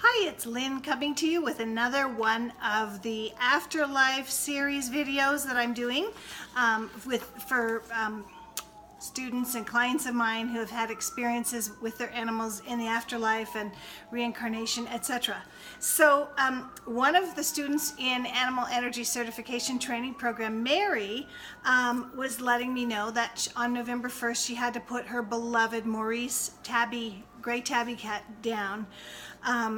Hi, it's Lynn coming to you with another one of the Afterlife series videos that I'm doing for students and clients of mine who have had experiences with their animals in the afterlife and reincarnation, etc. So one of the students in Animal Energy Certification Training Program, Mary, was letting me know that on November 1st she had to put her beloved Maurice gray tabby cat down.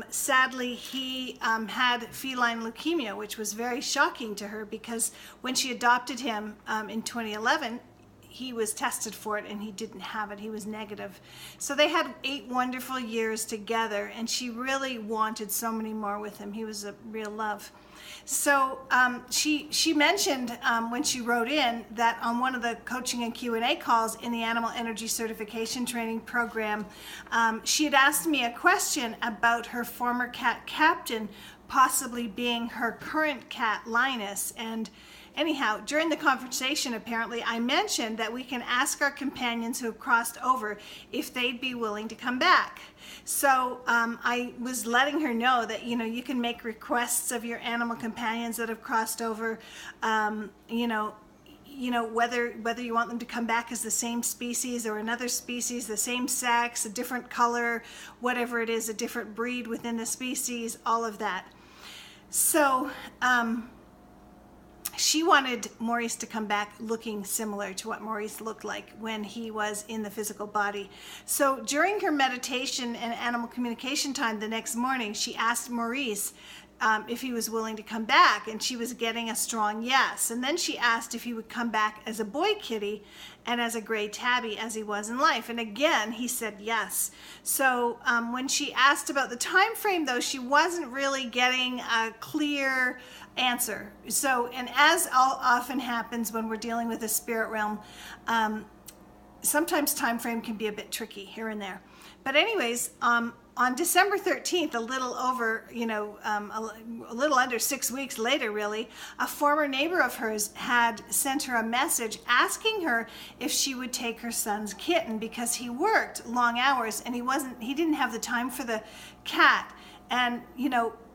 Sadly, he had feline leukemia, which was very shocking to her because when she adopted him in 2011, he was tested for it and he didn't have it. He was negative. So they had 8 wonderful years together, and she really wanted so many more with him. He was a real love. So she mentioned when she wrote in that on one of the coaching and Q&A calls in the Animal Energy Certification Training Program, she had asked me a question about her former cat Captain possibly being her current cat Linus. And anyhow, during the conversation, apparently, I mentioned that we can ask our companions who have crossed over if they'd be willing to come back. So I was letting her know that, you know, you can make requests of your animal companions that have crossed over, whether you want them to come back as the same species or another species, the same sex, a different color, whatever it is, a different breed within the species, all of that. So she wanted Maurice to come back looking similar to what Maurice looked like when he was in the physical body. So during her meditation and animal communication time the next morning, she asked Maurice if he was willing to come back, and she was getting a strong yes. And then she asked if he would come back as a boy kitty and as a gray tabby as he was in life, and again he said yes. So when she asked about the time frame, though, she wasn't really getting a clear answer. So, and as often happens when we're dealing with the spirit realm, sometimes time frame can be a bit tricky here and there. But anyways, on December 13th, a little over, a little under 6 weeks later, really, a former neighbor of hers had sent her a message asking her if she would take her son's kitten because he worked long hours and he didn't have the time for the cat. And,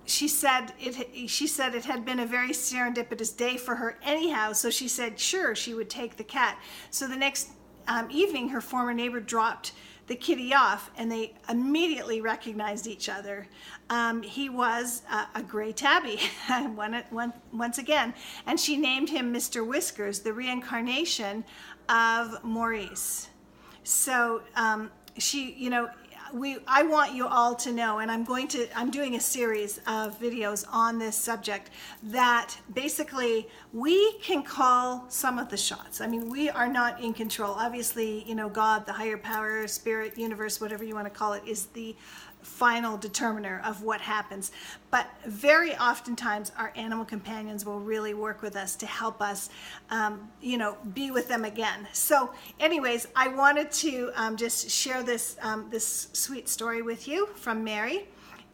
she said it had been a very serendipitous day for her anyhow, so she said sure, she would take the cat. So the next evening, her former neighbor dropped the kitty off, and they immediately recognized each other. He was a gray tabby, once again, and she named him Mr. Whiskers, the reincarnation of Maurice. So I want you all to know, and I'm doing a series of videos on this subject, that basically we can call some of the shots. I mean, we are not in control. Obviously, God, the higher power, spirit, universe, whatever you want to call it, is the final determiner of what happens. But very oftentimes our animal companions will really work with us to help us be with them again. So anyways, I wanted to just share this sweet story with you from Mary.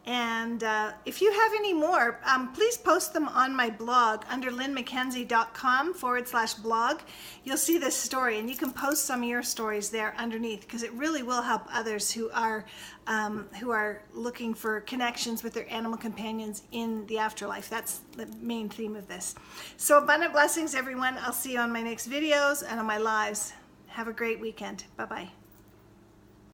And if you have any more, please post them on my blog under lynnmckenzie.com/blog. You'll see this story, and you can post some of your stories there underneath, because it really will help others who are looking for connections with their animal companions in the afterlife. That's the main theme of this. So abundant blessings, everyone. I'll see you on my next videos and on my lives. Have a great weekend. Bye-bye.